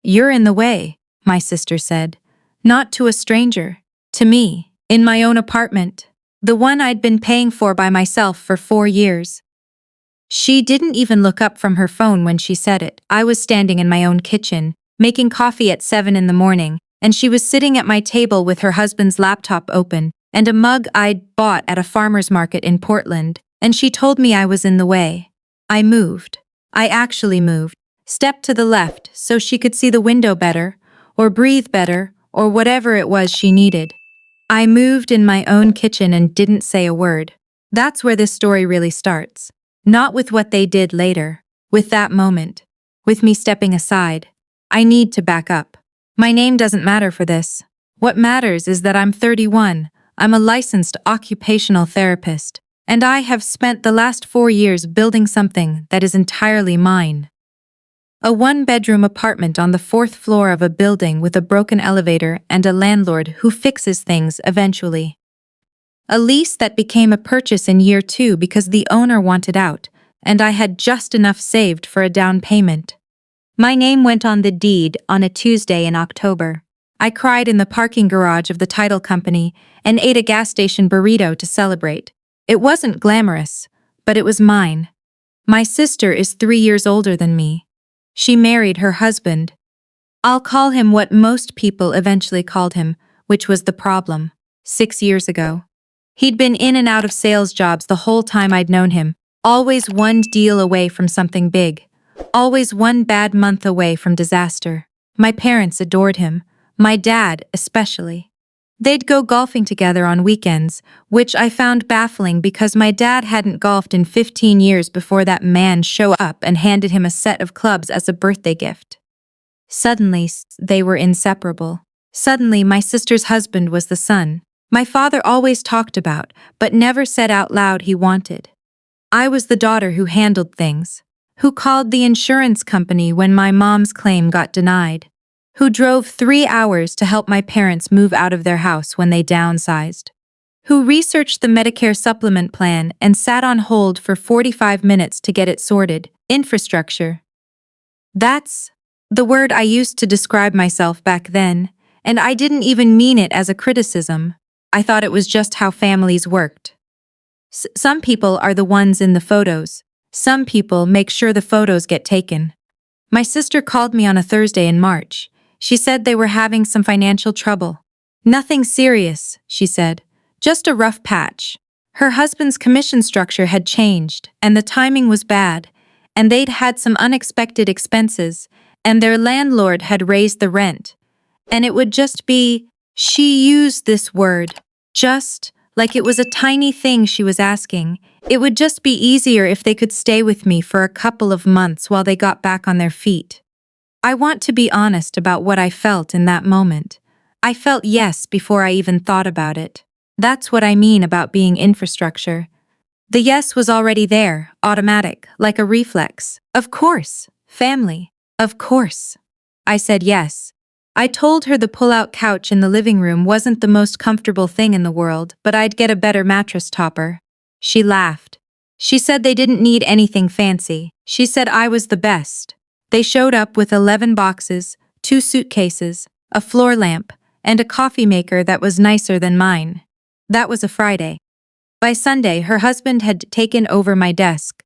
"You're in the way," my sister said. "Not to a stranger. To me, in my own apartment. The one I'd been paying for by myself for 4 years. She didn't even look up from her phone when she said it. I was standing in my own kitchen, making coffee at 7 in the morning, and she was sitting at my table with her husband's laptop open and a mug I'd bought at a farmer's market in Portland, and she told me I was in the way. I moved. I actually moved. Stepped to the left so she could see the window better, or breathe better, or whatever it was she needed. I moved in my own kitchen and didn't say a word. That's where this story really starts. Not with what they did later, with that moment, with me stepping aside. I need to back up. My name doesn't matter for this. What matters is that I'm 31, I'm a licensed occupational therapist, and I have spent the last 4 years building something that is entirely mine. A one-bedroom apartment on the 4th floor of a building with a broken elevator and a landlord who fixes things eventually. A lease that became a purchase in year 2 because the owner wanted out, and I had just enough saved for a down payment. My name went on the deed on a Tuesday in October. I cried in the parking garage of the title company and ate a gas station burrito to celebrate. It wasn't glamorous, but it was mine. My sister is 3 years older than me. She married her husband. I'll call him what most people eventually called him, which was the problem, 6 years ago. He'd been in and out of sales jobs the whole time I'd known him, always one deal away from something big, always one bad month away from disaster. My parents adored him, my dad especially. They'd go golfing together on weekends, which I found baffling because my dad hadn't golfed in 15 years before that man showed up and handed him a set of clubs as a birthday gift. Suddenly, they were inseparable. Suddenly, my sister's husband was the son my father always talked about, but never said out loud he wanted. I was the daughter who handled things, who called the insurance company when my mom's claim got denied, who drove 3 hours to help my parents move out of their house when they downsized, who researched the Medicare supplement plan and sat on hold for 45 minutes to get it sorted. Infrastructure. That's the word I used to describe myself back then, and I didn't even mean it as a criticism. I thought it was just how families worked. Some people are the ones in the photos. Some people make sure the photos get taken. My sister called me on a Thursday in March. She said they were having some financial trouble. Nothing serious, she said. Just a rough patch. Her husband's commission structure had changed, and the timing was bad, and they'd had some unexpected expenses, and their landlord had raised the rent. And it would just be, she used this word, just, like it was a tiny thing she was asking. It would just be easier if they could stay with me for a couple of months while they got back on their feet. I want to be honest about what I felt in that moment. I felt yes before I even thought about it. That's what I mean about being infrastructure. The yes was already there, automatic, like a reflex. Of course, family. Of course. I said yes. I told her the pull-out couch in the living room wasn't the most comfortable thing in the world, but I'd get a better mattress topper. She laughed. She said they didn't need anything fancy. She said I was the best. They showed up with 11 boxes, 2 suitcases, a floor lamp, and a coffee maker that was nicer than mine. That was a Friday. By Sunday, her husband had taken over my desk.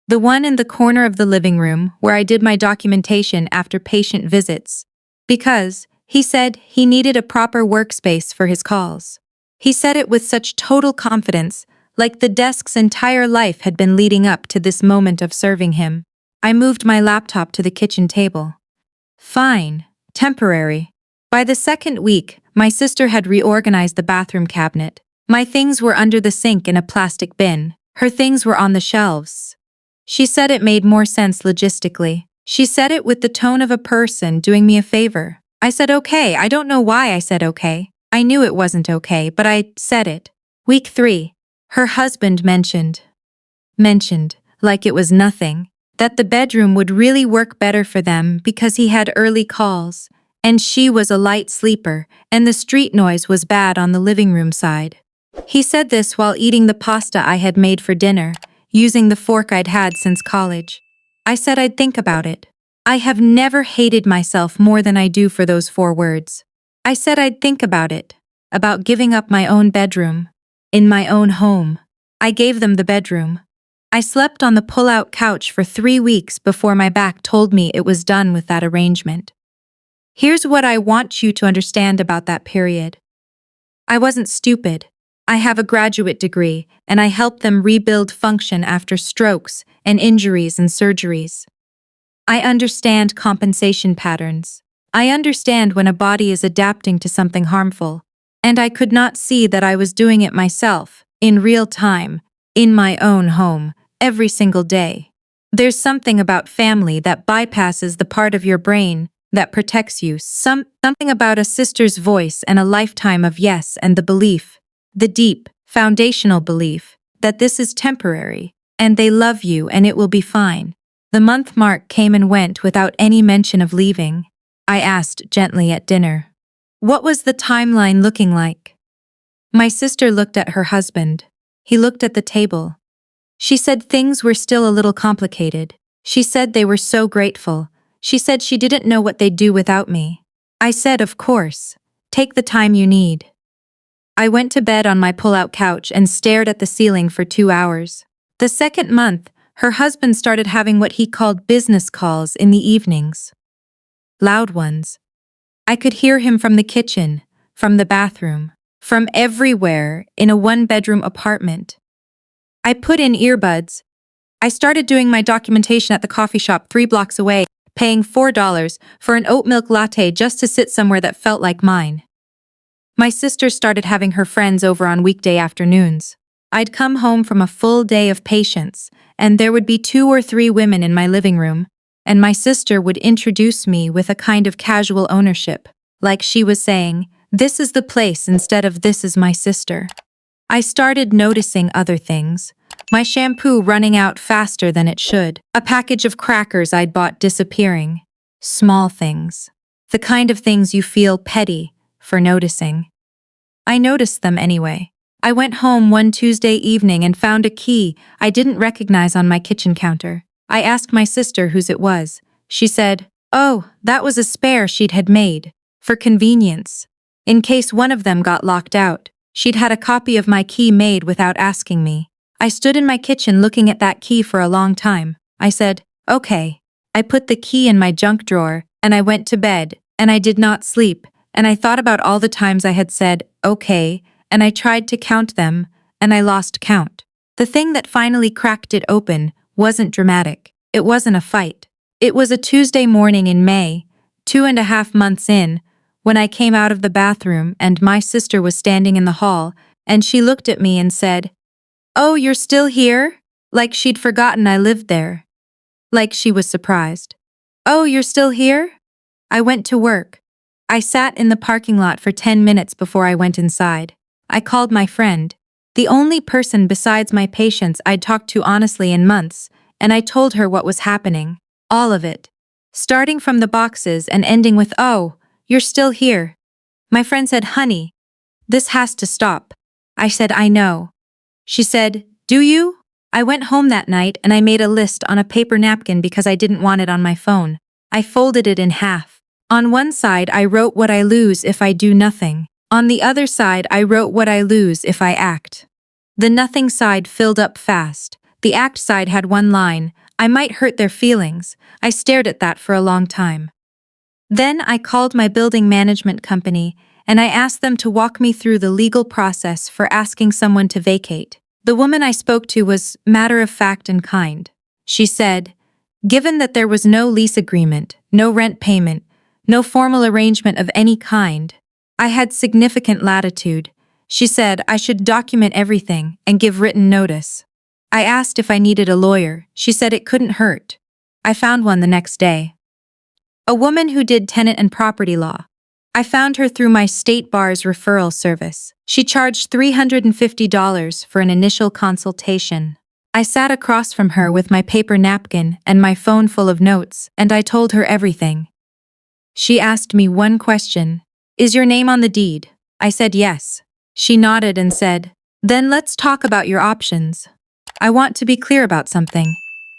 The one in the corner of the living room where I did my documentation after patient visits. Because, he said, he needed a proper workspace for his calls. He said it with such total confidence, like the desk's entire life had been leading up to this moment of serving him. I moved my laptop to the kitchen table. Fine, temporary. By the second week, my sister had reorganized the bathroom cabinet. My things were under the sink in a plastic bin. Her things were on the shelves. She said it made more sense logistically. She said it with the tone of a person doing me a favor. I said okay. I don't know why I said okay. I knew it wasn't okay, but I said it. Week 3. Her husband mentioned, like it was nothing, that the bedroom would really work better for them because he had early calls, and she was a light sleeper, and the street noise was bad on the living room side. He said this while eating the pasta I had made for dinner, using the fork I'd had since college. I said I'd think about it. I have never hated myself more than I do for those 4 words. I said I'd think about it, about giving up my own bedroom, in my own home. I gave them the bedroom. I slept on the pull-out couch for 3 weeks before my back told me it was done with that arrangement. Here's what I want you to understand about that period. I wasn't stupid. I have a graduate degree, and I helped them rebuild function after strokes and injuries and surgeries. I understand compensation patterns. I understand when a body is adapting to something harmful, and I could not see that I was doing it myself, in real time, in my own home, every single day. There's something about family that bypasses the part of your brain that protects you, something about a sister's voice and a lifetime of yes and the belief, the deep, foundational belief, that this is temporary, and they love you and it will be fine. The month mark came and went without any mention of leaving. I asked gently at dinner. What was the timeline looking like? My sister looked at her husband. He looked at the table. She said things were still a little complicated. She said they were so grateful. She said she didn't know what they'd do without me. I said, of course. Take the time you need. I went to bed on my pull-out couch and stared at the ceiling for 2 hours. The second month, her husband started having what he called business calls in the evenings. Loud ones. I could hear him from the kitchen, from the bathroom, from everywhere in a 1-bedroom apartment. I put in earbuds. I started doing my documentation at the coffee shop 3 blocks away, paying $4 for an oat milk latte just to sit somewhere that felt like mine. My sister started having her friends over on weekday afternoons. I'd come home from a full day of patients, and there would be 2 or 3 women in my living room, and my sister would introduce me with a kind of casual ownership, like she was saying, "This is the place," instead of "This is my sister." I started noticing other things. My shampoo running out faster than it should. A package of crackers I'd bought disappearing. Small things. The kind of things you feel petty for noticing. I noticed them anyway. I went home one Tuesday evening and found a key I didn't recognize on my kitchen counter. I asked my sister whose it was. She said, "Oh, that was a spare she'd had made, for convenience. In case one of them got locked out, she'd had a copy of my key made without asking me." I stood in my kitchen looking at that key for a long time. I said, "Okay." I put the key in my junk drawer, and I went to bed, and I did not sleep, and I thought about all the times I had said, "Okay," and I tried to count them, and I lost count. The thing that finally cracked it open wasn't dramatic. It wasn't a fight. It was a Tuesday morning in May, 2.5 months in, when I came out of the bathroom and my sister was standing in the hall, and she looked at me and said, "Oh, you're still here?" Like she'd forgotten I lived there. Like she was surprised. "Oh, you're still here?" I went to work. I sat in the parking lot for 10 minutes before I went inside. I called my friend, the only person besides my patients I'd talked to honestly in months, and I told her what was happening. All of it. Starting from the boxes and ending with, "Oh, you're still here." My friend said, "Honey, this has to stop." I said, "I know." She said, "Do you?" I went home that night and I made a list on a paper napkin because I didn't want it on my phone. I folded it in half. On one side, I wrote what I lose if I do nothing. On the other side, I wrote what I lose if I act. The nothing side filled up fast. The act side had one line, "I might hurt their feelings." I stared at that for a long time. Then I called my building management company and I asked them to walk me through the legal process for asking someone to vacate. The woman I spoke to was matter-of-fact and kind. She said, "Given that there was no lease agreement, no rent payment, no formal arrangement of any kind, I had significant latitude." She said I should document everything and give written notice. I asked if I needed a lawyer. She said it couldn't hurt. I found one the next day. A woman who did tenant and property law. I found her through my state bar's referral service. She charged $350 for an initial consultation. I sat across from her with my paper napkin and my phone full of notes, and I told her everything. She asked me one question. "Is your name on the deed?" I said yes. She nodded and said, "Then let's talk about your options. I want to be clear about something.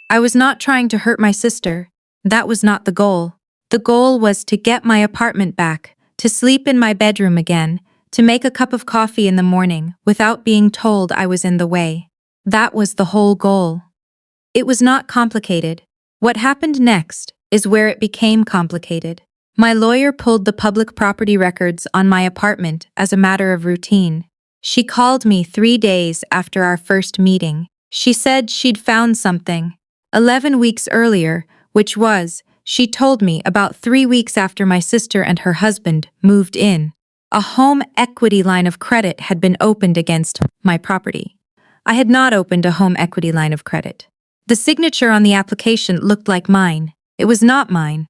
I was not trying to hurt my sister. That was not the goal. The goal was to get my apartment back, to sleep in my bedroom again, to make a cup of coffee in the morning without being told I was in the way. That was the whole goal. It was not complicated. What happened next is where it became complicated. My lawyer pulled the public property records on my apartment as a matter of routine. She called me 3 days after our first meeting. She said she'd found something. 11 weeks earlier, which was, she told me, about 3 weeks after my sister and her husband moved in. A home equity line of credit had been opened against my property. I had not opened a home equity line of credit. The signature on the application looked like mine. It was not mine.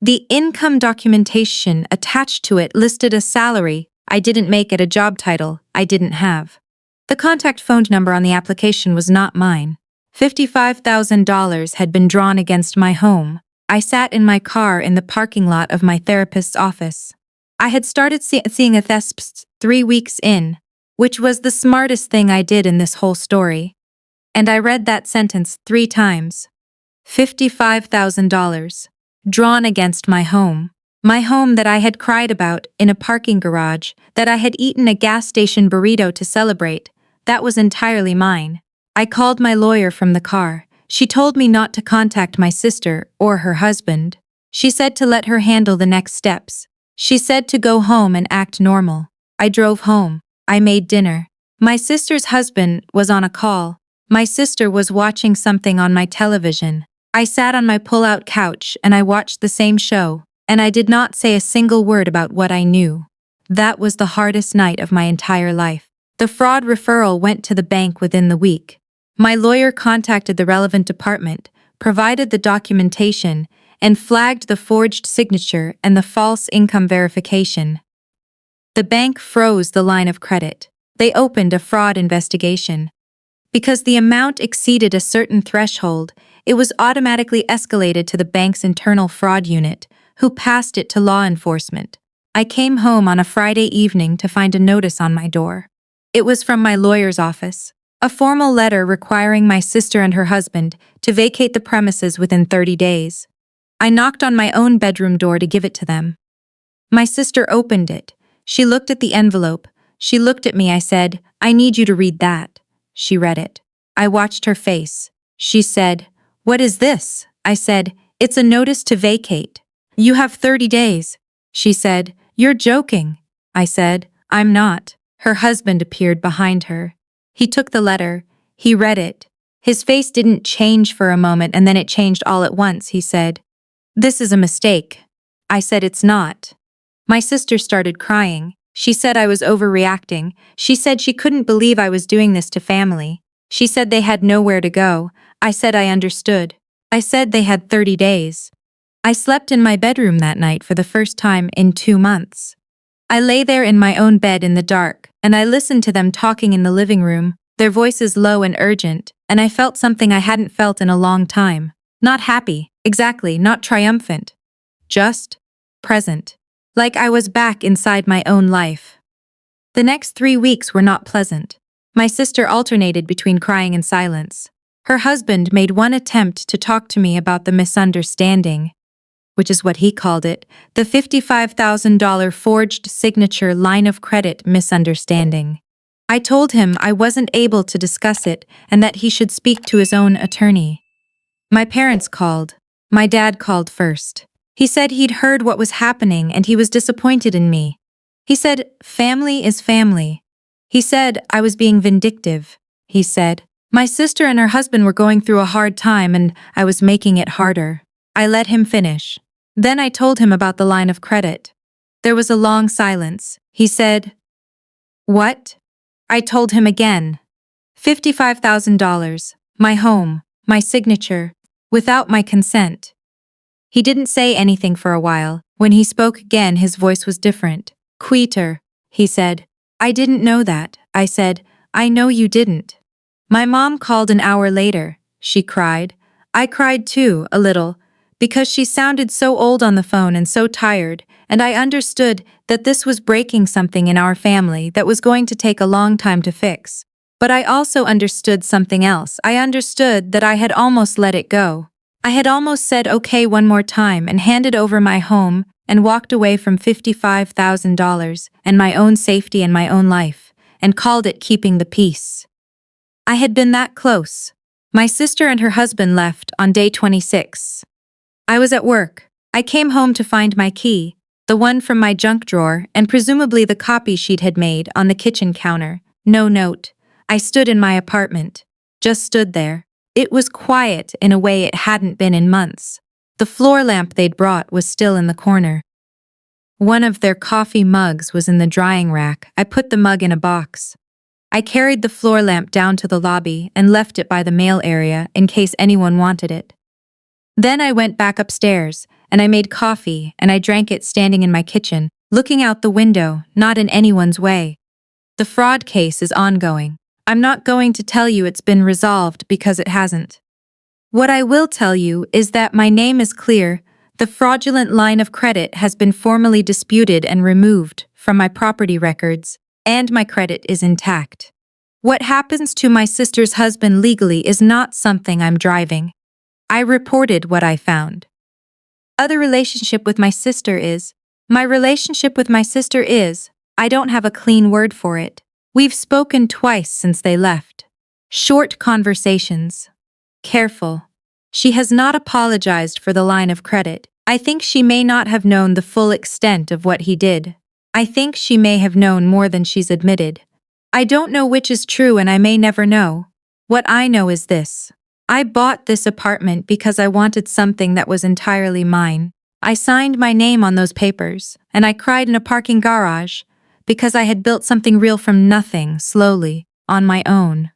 The income documentation attached to it listed a salary I didn't make at a job title I didn't have. The contact phone number on the application was not mine. $55,000 had been drawn against my home. I sat in my car in the parking lot of my therapist's office. I had started seeing a therapist 3 weeks in, which was the smartest thing I did in this whole story. And I read that sentence 3 times. $55,000. Drawn against my home. My home that I had cried about in a parking garage, that I had eaten a gas station burrito to celebrate, that was entirely mine. I called my lawyer from the car. She told me not to contact my sister or her husband. She said to let her handle the next steps. She said to go home and act normal. I drove home. I made dinner. My sister's husband was on a call. My sister was watching something on my television. I sat on my pull-out couch and I watched the same show, and I did not say a single word about what I knew. That was the hardest night of my entire life. The fraud referral went to the bank within the week. My lawyer contacted the relevant department, provided the documentation, and flagged the forged signature and the false income verification. The bank froze the line of credit. They opened a fraud investigation. Because the amount exceeded a certain threshold, it was automatically escalated to the bank's internal fraud unit, who passed it to law enforcement. I came home on a Friday evening to find a notice on my door. It was from my lawyer's office. A formal letter requiring my sister and her husband to vacate the premises within 30 days. I knocked on my own bedroom door to give it to them. My sister opened it. She looked at the envelope. She looked at me. I said, "I need you to read that." She read it. I watched her face. She said, "What is this?" I said, "It's a notice to vacate. You have 30 days. She said, "You're joking." I said, "I'm not." Her husband appeared behind her. He took the letter. He read it. His face didn't change for a moment and then it changed all at once. He said, "This is a mistake." I said, "It's not." My sister started crying. She said I was overreacting. She said she couldn't believe I was doing this to family. She said they had nowhere to go. I said I understood. I said they had 30 days. I slept in my bedroom that night for the first time in 2 months. I lay there in my own bed in the dark, and I listened to them talking in the living room, their voices low and urgent, and I felt something I hadn't felt in a long time. Not happy, exactly, not triumphant. Just present. Like I was back inside my own life. The next 3 weeks were not pleasant. My sister alternated between crying and silence. Her husband made one attempt to talk to me about the misunderstanding, which is what he called it, the $55,000 forged signature line of credit misunderstanding. I told him I wasn't able to discuss it and that he should speak to his own attorney. My parents called. My dad called first. He said he'd heard what was happening and he was disappointed in me. He said, "Family is family." He said I was being vindictive. He said, my sister and her husband were going through a hard time and I was making it harder. I let him finish. Then I told him about the line of credit. There was a long silence. He said, "What?" I told him again. $55,000, my home, my signature, without my consent. He didn't say anything for a while. When he spoke again, his voice was different. "Quieter," he said. "I didn't know that." I said, "I know you didn't." My mom called an hour later. She cried. I cried too, a little, because she sounded so old on the phone and so tired, and I understood that this was breaking something in our family that was going to take a long time to fix. But I also understood something else. I understood that I had almost let it go. I had almost said okay one more time and handed over my home and walked away from $55,000 and my own safety and my own life, and called it keeping the peace. I had been that close. My sister and her husband left on day 26. I was at work. I came home to find my key, the one from my junk drawer and presumably the copy sheet had made on the kitchen counter. No note. I stood in my apartment. Just stood there. It was quiet in a way it hadn't been in months. The floor lamp they'd brought was still in the corner. One of their coffee mugs was in the drying rack. I put the mug in a box. I carried the floor lamp down to the lobby and left it by the mail area in case anyone wanted it. Then I went back upstairs, and I made coffee and I drank it standing in my kitchen, looking out the window, not in anyone's way. The fraud case is ongoing. I'm not going to tell you it's been resolved because it hasn't. What I will tell you is that my name is clear. The fraudulent line of credit has been formally disputed and removed from my property records, and my credit is intact. What happens to my sister's husband legally is not something I'm driving. I reported what I found. My relationship with my sister is, I don't have a clean word for it. We've spoken twice since they left. Short conversations. Careful. She has not apologized for the line of credit. I think she may not have known the full extent of what he did. I think she may have known more than she's admitted. I don't know which is true and I may never know. What I know is this. I bought this apartment because I wanted something that was entirely mine. I signed my name on those papers, and I cried in a parking garage because I had built something real from nothing, slowly, on my own.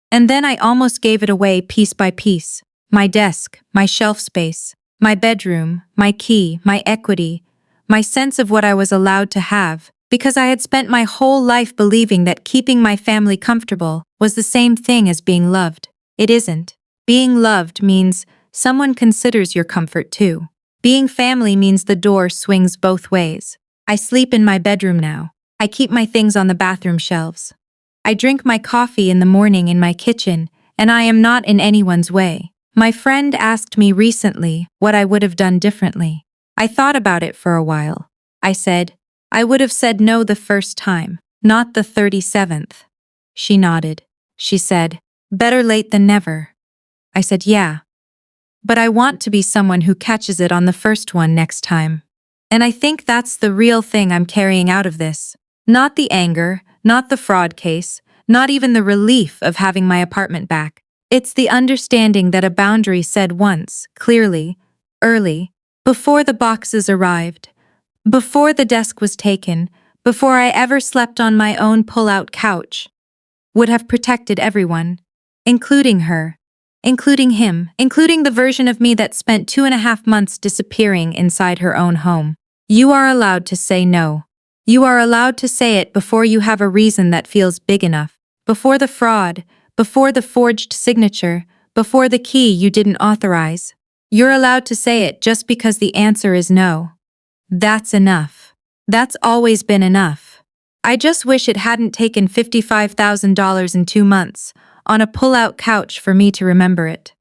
And then I almost gave it away piece by piece. My desk, my shelf space, my bedroom, my key, my equity, my sense of what I was allowed to have, because I had spent my whole life believing that keeping my family comfortable was the same thing as being loved. It isn't. Being loved means someone considers your comfort too. Being family means the door swings both ways. I sleep in my bedroom now. I keep my things on the bathroom shelves. I drink my coffee in the morning in my kitchen, and I am not in anyone's way. My friend asked me recently what I would have done differently. I thought about it for a while. I said, I would have said no the first time, not the 37th. She nodded. She said, better late than never. I said, yeah. But I want to be someone who catches it on the first one next time. And I think that's the real thing I'm carrying out of this. Not the anger, not the fraud case, not even the relief of having my apartment back. It's the understanding that a boundary said once, clearly, early, before the boxes arrived, before the desk was taken, before I ever slept on my own pull-out couch, would have protected everyone, including her, including him, including the version of me that spent 2.5 months disappearing inside her own home. You are allowed to say no. You are allowed to say it before you have a reason that feels big enough, before the fraud, before the forged signature, before the key you didn't authorize. You're allowed to say it just because the answer is no. That's enough. That's always been enough. I just wish it hadn't taken $55,000 in 2 months on a pull-out couch for me to remember it.